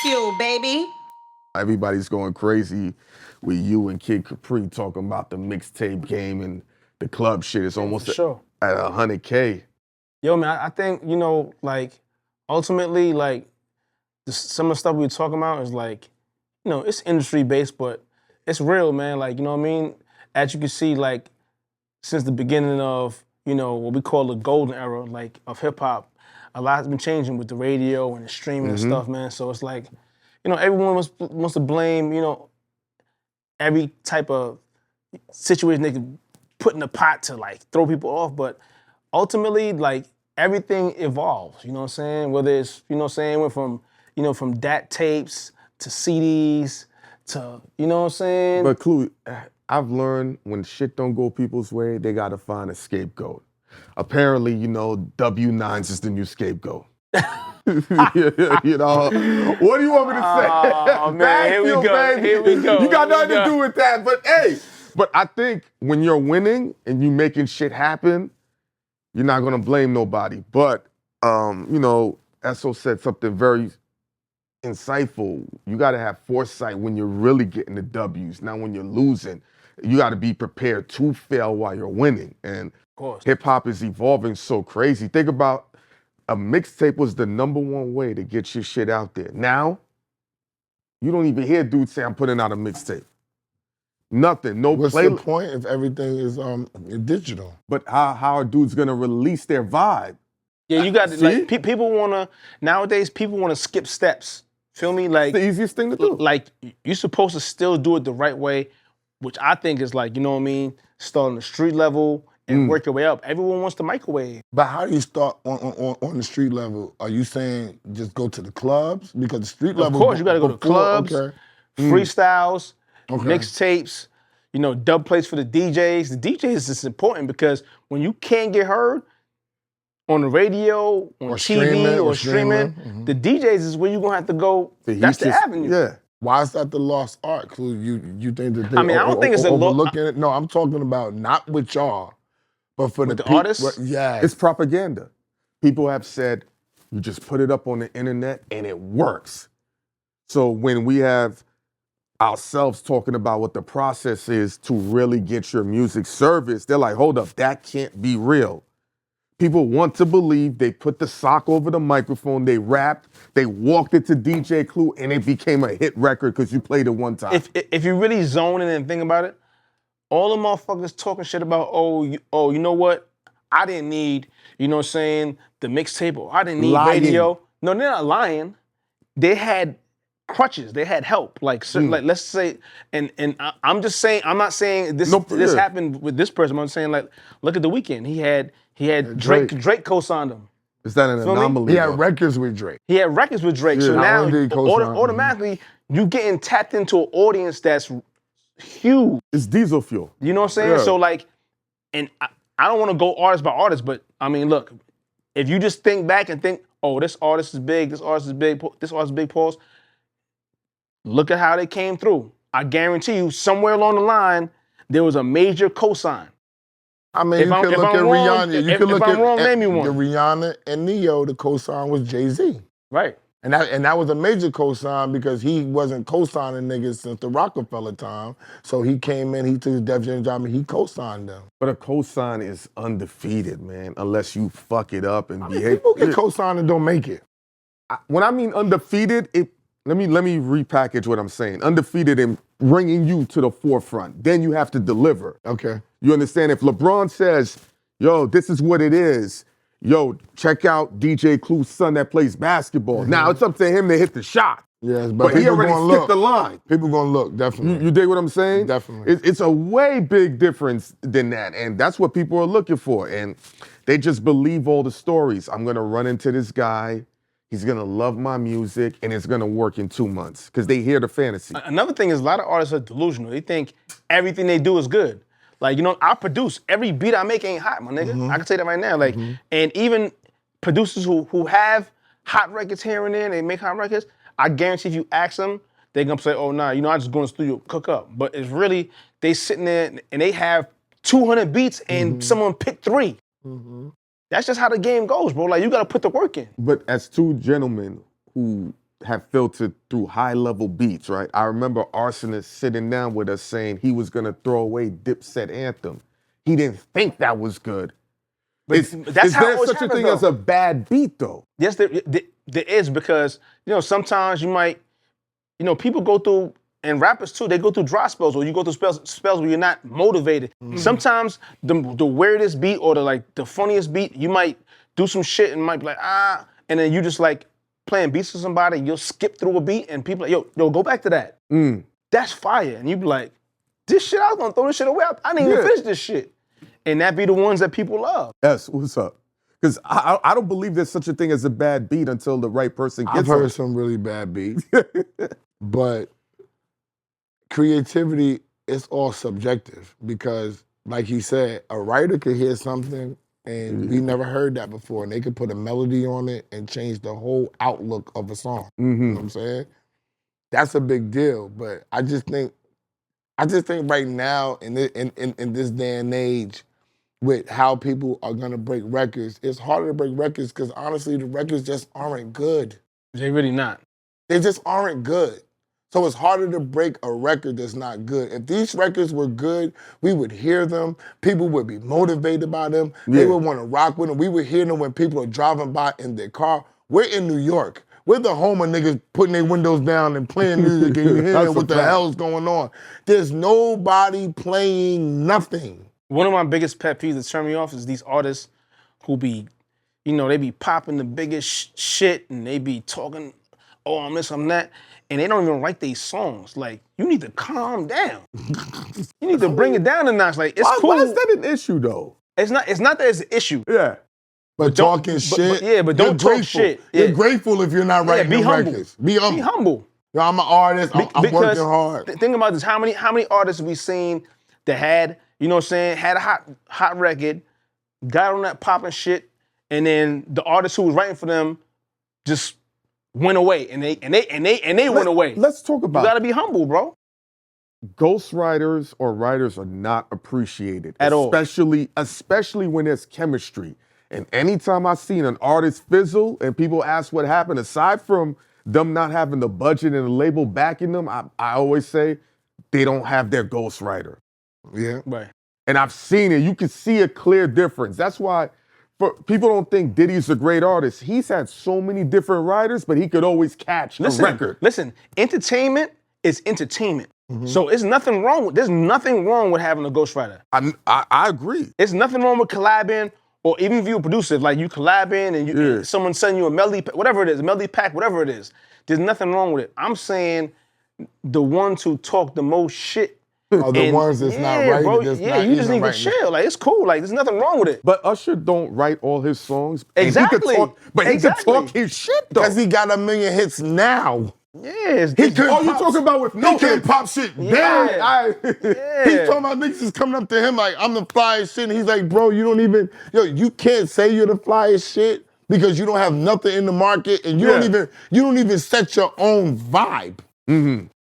BagFuel, baby. Everybody's going crazy with you and Kid Capri talking about the mixtape game and the club shit. It's almost at 100K. Yo, man, I think, you know, like, ultimately, like, some of the stuff we were talking about is like, you know, it's industry-based, but it's real, man. Like, you know what I mean? As you can see, like, since the beginning of, you know, what we call the golden era, like, of hip-hop, a lot has been changing with the radio and the streaming and stuff, man. So it's like, you know, everyone wants to blame, you know, every type of situation they can put in the pot to, like, throw people off. But ultimately, like, everything evolves, you know what I'm saying? Whether it's, you know what I'm saying, went from, you know, from DAT tapes to CDs to, you know what I'm saying? But Clue, I've learned when shit don't go people's way, they gotta find a scapegoat. Apparently, you know, W9s is the new scapegoat. You know, what do you want me to say? Oh, man, here we go, baby. here we go. You got nothing to do with that, but hey, but I think when you're winning and you making shit happen, you're not gonna blame nobody. But, you know, Esso said something very insightful. You gotta have foresight when you're really getting the W's, not when you're losing. You gotta be prepared to fail while you're winning. And hip hop is evolving so crazy. Think about a mixtape was the #1 way to get your shit out there. Now, you don't even hear dudes say, I'm putting out a mixtape. Nothing, no What's the point if everything is digital? But how are dudes gonna release their vibe? Yeah, you got to, like, people wanna, nowadays, people wanna skip steps. Feel me? Like, it's the easiest thing to do. Like, you're supposed to still do it the right way, which I think is like, you know what I mean? Start on the street level and work your way up. Everyone wants the microwave. But how do you start on the street level? Are you saying just go to the clubs? Because the street level. Of course, you gotta go to clubs, freestyles, mixtapes, you know, dub plates for the DJs. The DJs is important because when you can't get heard on the radio, on TV, or streaming, the DJs is where you're gonna have to go. That's the avenue. Yeah. Why is that the lost art? You think that they I mean, I don't think it's overlooking it? No, I'm talking about not with y'all, but for the artists? Yeah. It's propaganda. People have said, you just put it up on the internet and it works. So when we have ourselves talking about what the process is to really get your music serviced, they're like, hold up, that can't be real. People want to believe they put the sock over the microphone, they rapped, they walked it to DJ Clue, and it became a hit record because you played it one time. If you really zone in and think about it, all the motherfuckers talking shit about, you know what? I didn't need, you know what I'm saying, the mixtape, or I didn't need radio. No, they're not lying. They had crutches, they had help. Like, like let's say, and I'm just saying, I'm not saying this happened with this person. I'm saying, like, look at The Weeknd. He had Drake co-signed him. Is that an anomaly? He had records with Drake. He had records with Drake. So now, automatically, you getting tapped into an audience that's huge. It's diesel fuel. You know what I'm saying? Yeah. So, like, and I don't want to go artist by artist, but I mean, look, if you just think back and think, oh, this artist is big, this artist is big, this artist is big, pause. Look at how they came through. I guarantee you, somewhere along the line, there was a major cosign. I mean, you can look at Rihanna. You can look at Rihanna and Neo. The cosign was Jay-Z. Right. And that was a major cosign because he wasn't cosigning niggas since the Rockefeller time. So he came in, he took his Def Jam job, and he cosigned them. But a cosign is undefeated, man, unless you fuck it up and behave. People get cosign and don't make it. When I mean undefeated, let me repackage what I'm saying. Undefeated in bringing you to the forefront. Then you have to deliver. Okay. You understand? If LeBron says, yo, this is what it is, yo, check out DJ Clue's son that plays basketball. Now it's up to him to hit the shot. Yes, but he already skipped the line. People gonna look, definitely. You dig what I'm saying? Definitely. It's a way big difference than that. And that's what people are looking for. And they just believe all the stories. I'm gonna run into this guy. He's gonna love my music, and it's gonna work in 2 months because they hear the fantasy. Another thing is a lot of artists are delusional. They think everything they do is good. Like, you know, I produce. Every beat I make ain't hot, my nigga. I can say that right now. Like, and even producers who have hot records here and there, they make hot records, I guarantee if you ask them, they're gonna say, oh, nah, you know, I just go in the studio, cook up. But it's really, they sitting there and they have 200 beats and someone picked 3. That's just how the game goes, bro. Like, you gotta put the work in. But as two gentlemen who have filtered through high-level beats, right? I remember Arsonist sitting down with us saying he was gonna throw away Dipset Anthem. He didn't think that was good. But that's is how it there always such a happens, thing as though. a bad beat, though? Yes, there is, because sometimes you might, people go through, and rappers too, they go through dry spells, or you go through spells where you're not motivated. Sometimes the weirdest beat or the funniest beat, you might do some shit and might be like, and then you just like playing beats with somebody, you'll skip through a beat and people like, yo, go back to that. That's fire. And you be like, this shit, I was gonna throw this shit away. I didn't even finish this shit. And that be the ones that people love. Yes, what's up? Because I don't believe there's such a thing as a bad beat until the right person gets I've heard some really bad beats, but creativity is all subjective because, like he said, a writer could hear something and we never heard that before, and they could put a melody on it and change the whole outlook of a song. You know what I'm saying? That's a big deal, but I just think right now in this day and age, with how people are gonna break records, it's harder to break records because honestly, the records just aren't good. They really not. They just aren't good. So it's harder to break a record that's not good. If these records were good, we would hear them. People would be motivated by them. They would want to rock with them. We would hear them when people are driving by in their car. We're in New York. We're the home of niggas putting their windows down and playing music and you hear what the hell's going on. There's nobody playing nothing. One of my biggest pet peeves that turn me off is these artists who be, they be popping the biggest shit and they be talking, oh, I'm this, I'm that, and they don't even write these songs. Like, you need to calm down. You need to bring it down a notch. Like, it's cool. Why is that an issue, though? It's not that it's an issue. Yeah. But talking shit. But don't talk shit. You're grateful if you're not writing be humble. records. Be humble. Be humble. Yo, I'm an artist. I'm working hard. Think about this. How many artists have we seen that had, had a hot record, got on that popping shit, and then the artist who was writing for them just went away, and they went away. Let's talk about. You gotta be humble, bro. Ghostwriters or writers are not appreciated at all, especially when there's chemistry. And anytime I've seen an artist fizzle and people ask what happened, aside from them not having the budget and the label backing them, I always say they don't have their ghostwriter. Yeah. Right. And I've seen it. You can see a clear difference. That's why people don't think Diddy's a great artist. He's had so many different writers, but he could always catch a record. Listen, entertainment is entertainment. So there's nothing wrong with having a ghostwriter. I agree. There's nothing wrong with collabing, or even if you're a producer, like you collabing and someone sending you a melody pack, whatever it is, a melody pack, whatever it is. There's nothing wrong with it. I'm saying the ones who talk the most shit. Oh, the ones that's not right. Bro, you just need to chill. Like, it's cool. Like, there's nothing wrong with it. But Usher don't write all his songs. Exactly. He can talk his shit, though. Because he got a million hits now. Yes. You talking about with no hits. He can pop shit. Yeah. He's talking about niggas is coming up to him like, I'm the flyest shit. And he's like, bro, you can't say you're the flyest shit because you don't have nothing in the market and you don't even set your own vibe.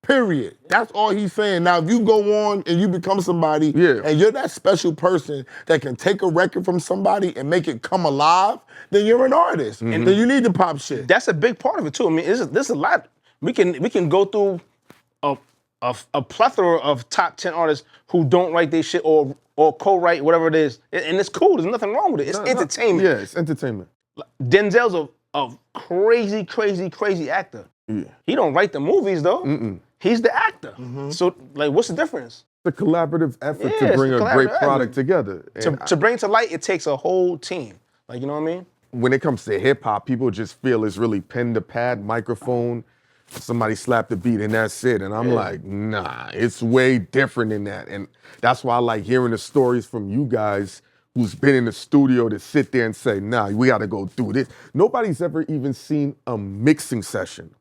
Period. That's all he's saying. Now, if you go on and you become somebody and you're that special person that can take a record from somebody and make it come alive, then you're an artist. And then you need to pop shit. That's a big part of it, too. I mean, there's a lot. We can go through a plethora of top 10 artists who don't write their shit or co-write, whatever it is. And it's cool. There's nothing wrong with it. It's entertainment. Yeah, it's entertainment. Denzel's a crazy, crazy, crazy actor. Yeah. He don't write the movies, though. He's the actor. So, like, what's the difference? It's a collaborative effort to bring a great product together. To bring to light, it takes a whole team. Like, you know what I mean? When it comes to hip hop, people just feel it's really pen to pad, microphone, somebody slapped the beat and that's it. And I'm like, nah, it's way different than that. And that's why I like hearing the stories from you guys who's been in the studio to sit there and say, nah, we gotta go through this. Nobody's ever even seen a mixing session,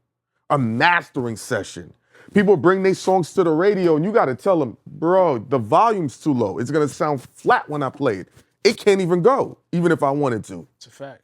a mastering session. People bring their songs to the radio and you gotta tell them, bro, the volume's too low. It's gonna sound flat when I play it. It can't even go, even if I wanted to. It's a fact.